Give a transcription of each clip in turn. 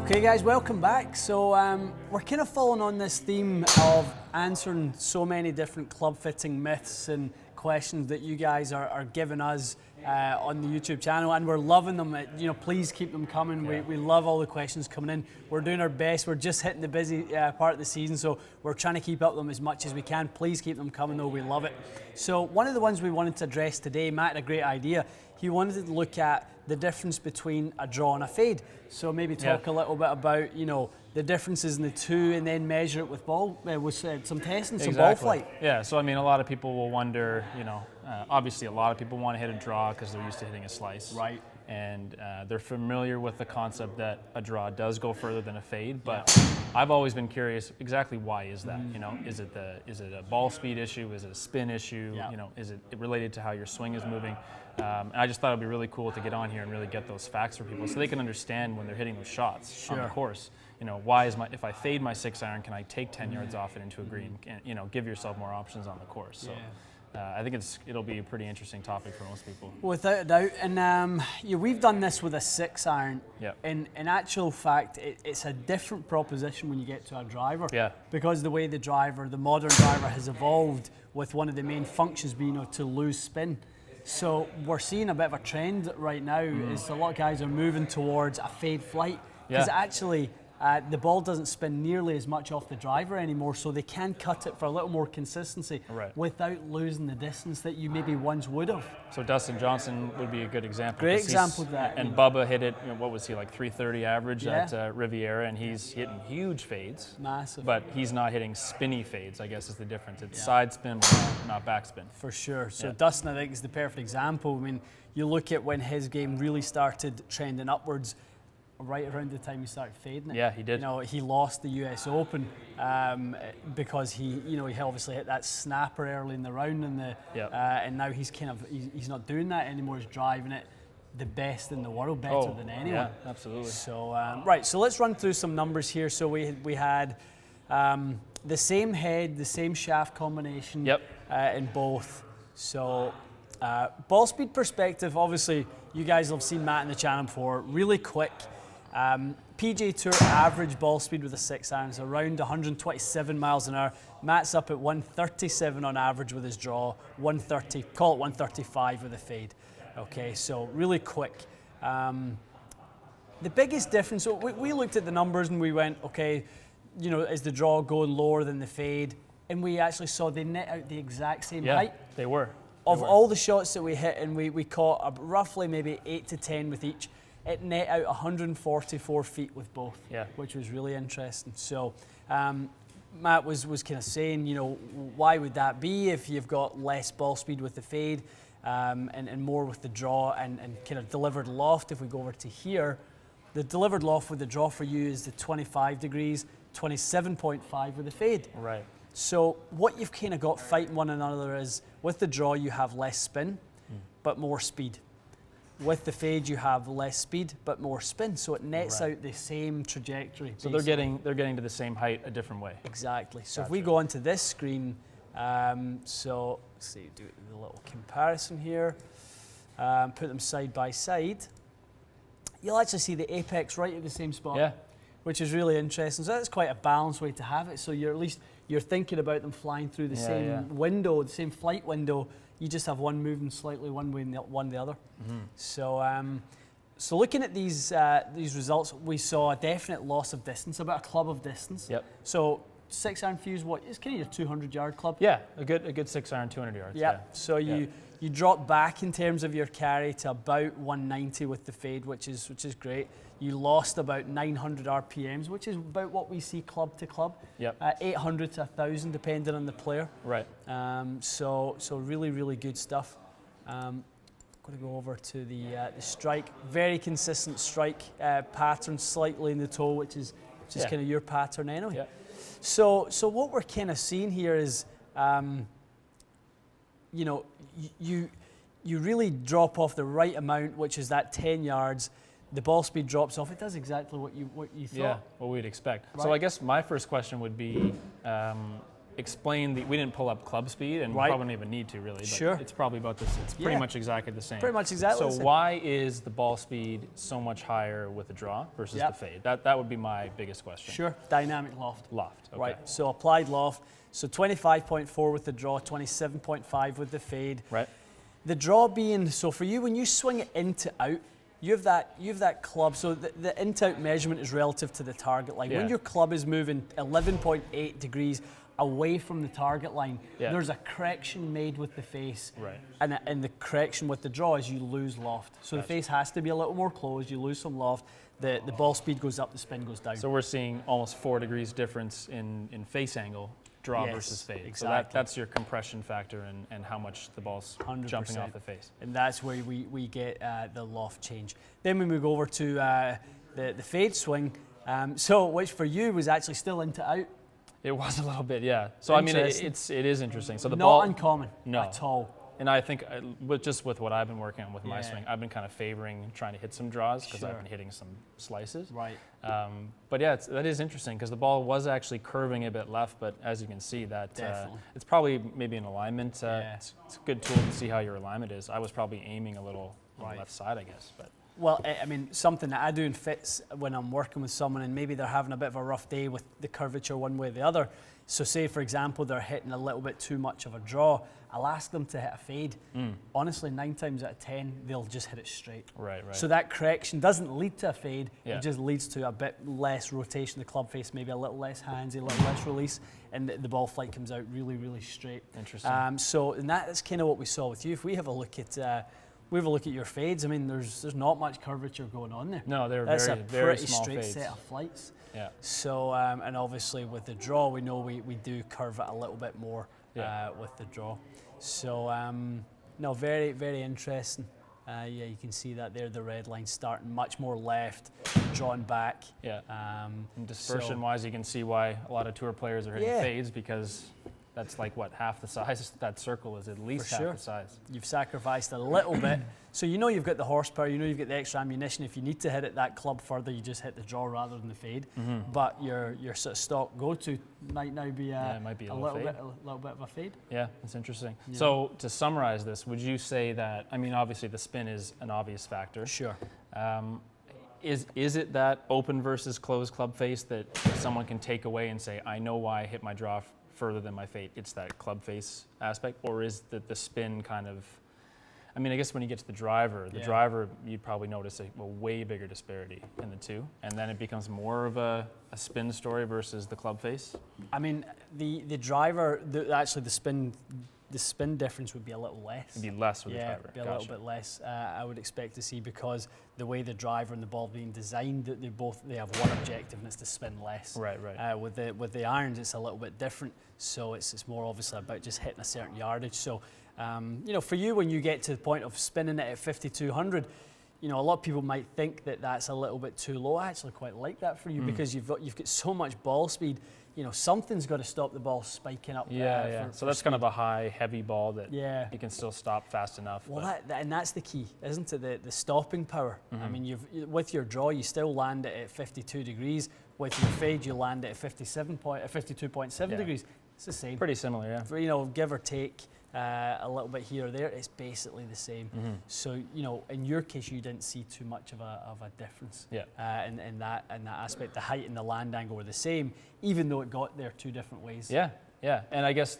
Okay guys, welcome back. So we're kind of following on this theme of answering so many different club fitting myths and questions that you guys are giving us on the YouTube channel, and we're loving them. Please keep them coming. Yeah. We love all the questions coming in. We're doing our best. We're just hitting the busy part of the season, so we're trying to keep up with them as much as we can. Please keep them coming though, we love it. So one of the ones we wanted to address today, Matt had a great idea. He wanted to look at the difference between a draw and a fade. So maybe talk a little bit about, the differences in the two, and then measure it with some testing, some ball flight. Yeah, so I mean, a lot of people will wonder, obviously a lot of people want to hit a draw because they're used to hitting a slice. Right. And they're familiar with the concept that a draw does go further than a fade, but I've always been curious, exactly why is that? Is it a ball speed issue? Is it a spin issue? Yeah. Is it related to how your swing is moving? And I just thought it'd be really cool to get on here and really get those facts for people so they can understand when they're hitting those shots on the course. If I fade my 6-iron, can I take 10 yards off it into a green? And, give yourself more options on the course. So. I think it'll be a pretty interesting topic for most people. Without a doubt, and we've done this with a 6-iron. Yeah. In actual fact, it's a different proposition when you get to a driver. Yeah. Because the way the modern driver has evolved, with one of the main functions being to lose spin. So we're seeing a bit of a trend right now. Is a lot of guys are moving towards a fade flight, because actually the ball doesn't spin nearly as much off the driver anymore, so they can cut it for a little more consistency without losing the distance that you maybe once would have. So Dustin Johnson would be a good example. Great example of that. And Bubba hit it, what was he, like 330 average at Riviera, and he's hitting huge fades. Massive. But he's not hitting spinny fades, I guess is the difference. It's side spin, but not back spin. For sure. So Dustin, I think, is the perfect example. I mean, you look at when his game really started trending upwards, right around the time he started fading it. Yeah, he did. He lost the US Open because he obviously hit that snapper early in the round, and now he's not doing that anymore. He's driving it the best in the world, better than anyone. Yeah, absolutely. So so let's run through some numbers here. So we had the same head, the same shaft combination in both. So ball speed perspective, obviously you guys have seen Matt in the channel before. Really quick. PGA Tour average ball speed with a 6-iron is around 127 miles an hour. Matt's up at 137 on average with his draw, 130, call it 135 with a fade. Okay, so really quick. The biggest difference, so we looked at the numbers and we went, okay, is the draw going lower than the fade? And we actually saw they net out the exact same height. They were. Of all the shots that we hit, and we caught roughly maybe 8 to 10 with each, it net out 144 feet with both, which was really interesting. So Matt was kind of saying, why would that be if you've got less ball speed with the fade and more with the draw and kind of delivered loft? If we go over to here, the delivered loft with the draw for you is the 25 degrees, 27.5 with the fade. Right. So what you've kind of got fighting one another is, with the draw you have less spin, but more speed. With the fade you have less speed, but more spin. So it nets out the same trajectory. So they're getting to the same height a different way. Exactly. So if we go onto this screen, so let's see, do a little comparison here, put them side by side, you'll actually see the apex right at the same spot, which is really interesting. So that's quite a balanced way to have it. So you're thinking about them flying through the same window, the same flight window. You just have one moving slightly one way and one the other. So looking at these results, we saw a definite loss of distance, about a club of distance. So 6-iron fuse, it's kind of your 200-yard club. Yeah, a good 6-iron, 200 yards. Yeah. So you drop back in terms of your carry to about 190 with the fade, which is great. You lost about 900 RPMs, which is about what we see club to club. 800 to 1,000 depending on the player. Right. So really, really good stuff. Going to go over to the strike. Very consistent strike pattern, slightly in the toe, which is kind of your pattern anyway. So what we're kind of seeing here is, you really drop off the right amount, which is that 10 yards. The ball speed drops off. It does exactly what you thought. Yeah, what we'd expect. Right. So I guess my first question would be, explain we didn't pull up club speed, and we probably don't even need to really, but Sure. it's probably about this. It's pretty much exactly the same. Pretty much exactly So the same. why is the ball speed so much higher with the draw versus the fade? That would be my biggest question. Sure. Dynamic loft. Loft. Okay. Right. So applied loft. So 25.4 with the draw, 27.5 with the fade. Right. The draw being, so for you, when you swing it in to out, you have that club. So the in to out measurement is relative to the target line. When your club is moving 11.8 degrees away from the target line, there's a correction made with the face. Right. And the correction with the draw is you lose loft. So the face has to be a little more closed, you lose some loft, the ball speed goes up, the spin goes down. So we're seeing almost 4 degrees difference in face angle, draw versus fade. Exactly. So that's your compression factor and how much the ball's 100%. jumping off the face. And that's where we get the loft change. Then we move over to the fade swing, so which for you was actually still into out. It was a little bit, yeah. So I mean, it is interesting. So the Not ball, uncommon at all. And I think with what I've been working on with my swing, I've been kind of favoring trying to hit some draws because I've been hitting some slices. Right. But yeah, that is interesting because the ball was actually curving a bit left, but as you can see, that it's probably maybe an alignment. It's a good tool to see how your alignment is. I was probably aiming a little on the left side, I guess, but. Well, I mean, something that I do in fits when I'm working with someone and maybe they're having a bit of a rough day with the curvature one way or the other. So say, for example, they're hitting a little bit too much of a draw. I'll ask them to hit a fade. Honestly, 9 times out of 10, they'll just hit it straight. Right. So that correction doesn't lead to a fade. It just leads to a bit less rotation of the club face, maybe a little less handsy, a little less release, and the ball flight comes out really, really straight. Interesting. And that's kind of what we saw with you. If we have a look at your fades, I mean, there's not much curvature going on there. No, they're That's very, a very pretty small straight fades. set of flights. Yeah. So, and obviously with the draw, we know we do curve it a little bit more with the draw. So, no, very, very interesting. You can see that there, the red line starting much more left, drawn back. Yeah. And dispersion-wise, you can see why a lot of tour players are hitting fades because that's like what, half the size. That circle is at least half the size. You've sacrificed a little bit. So you know you've got the horsepower, you know you've got the extra ammunition. If you need to hit it that club further, you just hit the draw rather than the fade. But your sort of stock go-to might now be it might be a little bit of a fade. Yeah, that's interesting. Yeah. So to summarize this, would you say that, I mean, obviously the spin is an obvious factor. Sure. Is it that open versus closed club face that someone can take away and say, I know why I hit my draw further than my fade? It's that club face aspect, or is the spin kind of, I mean, I guess when you get to the driver, you'd probably notice a way bigger disparity in the two, and then it becomes more of a spin story versus the club face. I mean, the driver, actually the spin difference would be a little less. It'd be less with the driver. Yeah, be a little bit less. I would expect to see, because the way the driver and the ball being designed, they have one objective, and it's to spin less. Right. With the irons, it's a little bit different. So it's more obviously about just hitting a certain yardage. So for you, when you get to the point of spinning it at 5,200, a lot of people might think that that's a little bit too low. I actually quite like that for you because you've got so much ball speed. Something's got to stop the ball spiking up. So that's kind of a high, heavy ball that you can still stop fast enough. Well, and that's the key, isn't it? The stopping power. I mean, with your draw, you still land it at 52 degrees. With your fade, you land it at 52.7 degrees. It's the same. Pretty similar, yeah. For, give or take a little bit here or there, it's basically the same. So, in your case, you didn't see too much of a difference. In that aspect. The height and the land angle were the same, even though it got there two different ways. Yeah, and I guess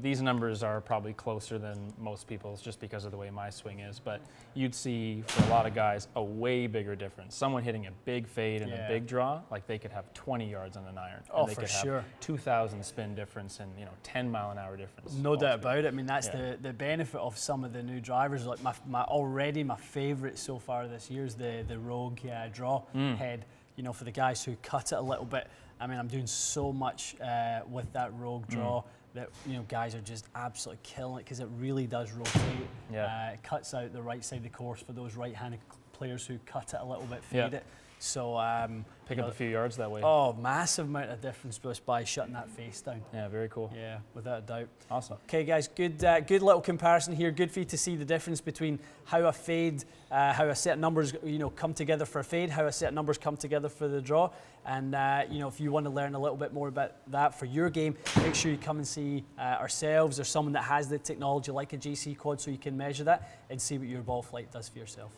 these numbers are probably closer than most people's just because of the way my swing is, but you'd see for a lot of guys a way bigger difference. Someone hitting a big fade and a big draw, like they could have 20 yards on an iron. Oh, they for could sure. have 2,000 spin difference and 10 mile an hour difference. No doubt about it. I mean, that's the benefit of some of the new drivers. Like my favorite so far this year is the Rogue draw head. For the guys who cut it a little bit. I mean, I'm doing so much with that Rogue draw that guys are just absolutely killing it because it really does rotate. It cuts out the right side of the course for those right-handed players who cut it a little bit, fade it. So Pick up a few yards that way. Oh, massive amount of difference just by shutting that face down. Yeah, very cool. Yeah, without a doubt. Awesome. Okay, guys, good little comparison here. Good for you to see the difference between how a fade, how a set of numbers, come together for a fade, how a set of numbers come together for the draw. And if you want to learn a little bit more about that for your game, make sure you come and see ourselves or someone that has the technology like a GC quad, so you can measure that and see what your ball flight does for yourself.